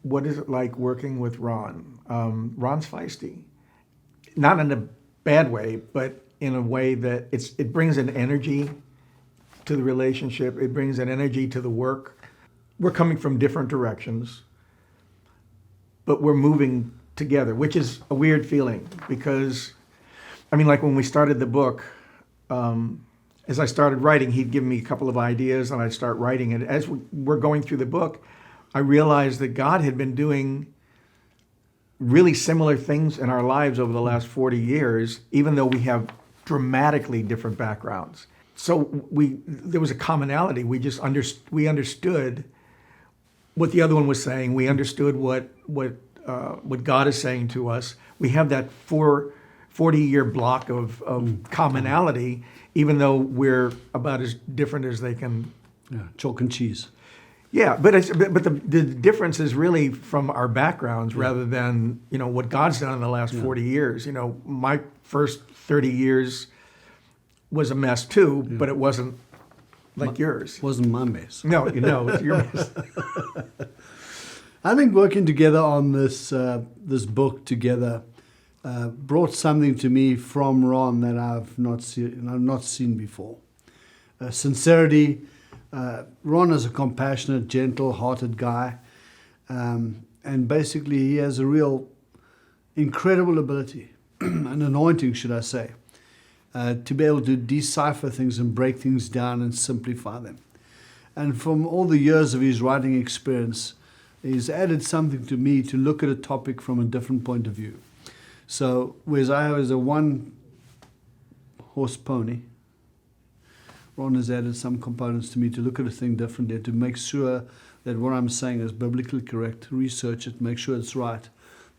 what is it like working with Ron? Ron's feisty, not in a bad way, but in a way that it brings an energy to the relationship. It brings an energy to the work. We're coming from different directions, but we're moving together, which is a weird feeling because, I mean, like when we started the book, as I started writing, he'd give me a couple of ideas and I'd start writing. And as we're going through the book, I realized that God had been doing really similar things in our lives over the last 40 years, even though we have dramatically different backgrounds. So there was a commonality. We understood what the other one was saying. We understood what God is saying to us. We have that 40-year block of commonality, even though we're about as different as they can. Yeah, chalk and cheese. Yeah, but the difference is really from our backgrounds rather than what God's done in the last 40 years. My first 30 years was a mess too, but it wasn't like yours. Wasn't my mess. No, it's your mess. I think working together on this book together brought something to me from Ron that I've not seen before. Sincerity. Ron is a compassionate, gentle-hearted guy, and basically he has a real incredible ability, an anointing, should I say, to be able to decipher things and break things down and simplify them. And from all the years of his writing experience, he's added something to me to look at a topic from a different point of view. So, whereas I was a one-horse pony, Ron has added some components to me to look at a thing differently, to make sure that what I'm saying is biblically correct, research it, make sure it's right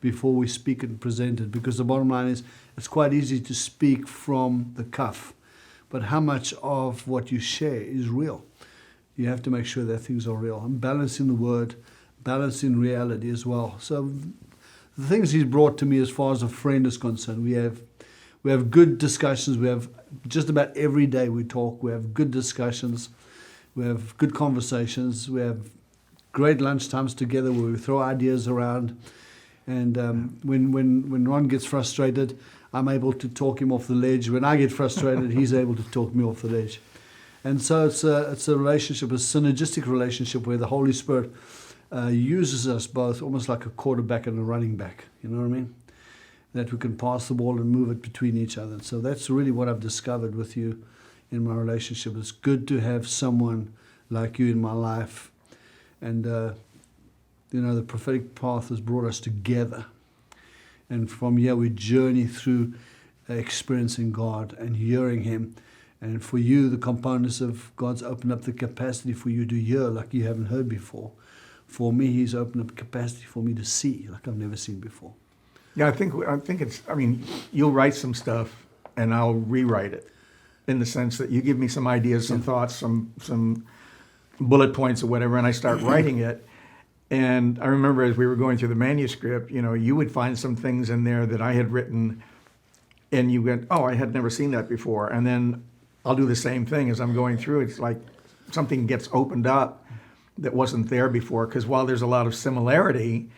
before we speak and present it. Because the bottom line is, it's quite easy to speak from the cuff, but how much of what you share is real? You have to make sure that things are real. And balancing the word, balancing reality as well. So the things he's brought to me as far as a friend is concerned, we have good discussions. We have just about every day we talk. We have good discussions. We have good conversations. We have great lunchtimes together where we throw ideas around. And when Ron gets frustrated, I'm able to talk him off the ledge. When I get frustrated, he's able to talk me off the ledge. And so it's a relationship, a synergistic relationship where the Holy Spirit uses us both almost like a quarterback and a running back. You know what I mean? That we can pass the ball and move it between each other. And so that's really what I've discovered with you in my relationship. It's good to have someone like you in my life. And, the prophetic path has brought us together. And from here we journey through experiencing God and hearing Him. And for you, the components of God's opened up the capacity for you to hear like you haven't heard before. For me, He's opened up capacity for me to see like I've never seen before. Yeah, I think it's, you'll write some stuff and I'll rewrite it in the sense that you give me some ideas, some thoughts, some bullet points or whatever, and I start writing it. And I remember as we were going through the manuscript, you would find some things in there that I had written and you went, oh, I had never seen that before. And then I'll do the same thing as I'm going through. It's like something gets opened up that wasn't there before, because while there's a lot of similarity,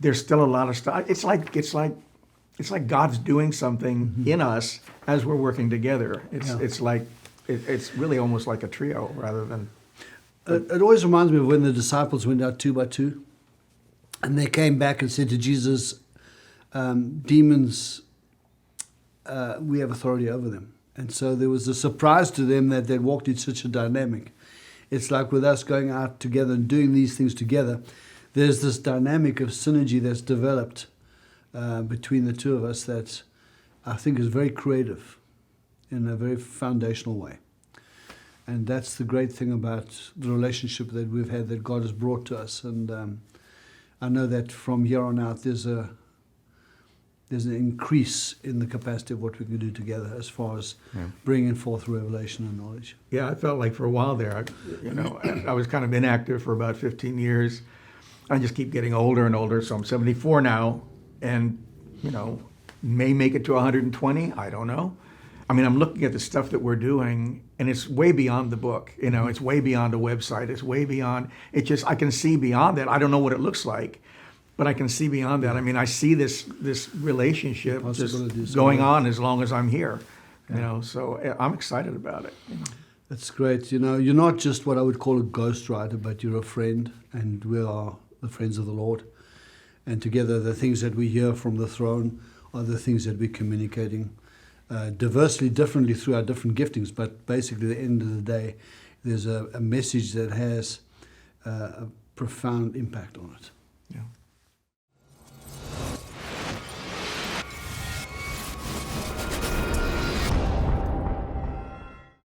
there's still a lot of stuff. It's like God's doing something in us as we're working together. It's really almost like a trio rather than. It always reminds me of when the disciples went out 2 by 2, and they came back and said to Jesus, "Demons, we have authority over them." And so there was a surprise to them that they'd walked in such a dynamic. It's like with us going out together and doing these things together. There's this dynamic of synergy that's developed between the two of us that I think is very creative in a very foundational way. And that's the great thing about the relationship that we've had that God has brought to us. And I know that from here on out, there's an increase in the capacity of what we can do together as far as bringing forth revelation and knowledge. Yeah, I felt like for a while there, I was kind of inactive for about 15 years. I just keep getting older and older, so I'm 74 now, and, may make it to 120, I don't know. I'm looking at the stuff that we're doing, and it's way beyond the book. It's way beyond a website. It's way beyond, I can see beyond that. I don't know what it looks like, but I can see beyond that. I mean, I see this relationship Possibilities just going are- on as long as I'm here. You know, so I'm excited about it. You know. That's great. You know, you're not just what I would call a ghostwriter, but you're a friend, and we are the friends of the Lord. And together, the things that we hear from the throne are the things that we're communicating diversely, differently through our different giftings. But basically, at the end of the day, there's a message that has a profound impact on it. Yeah.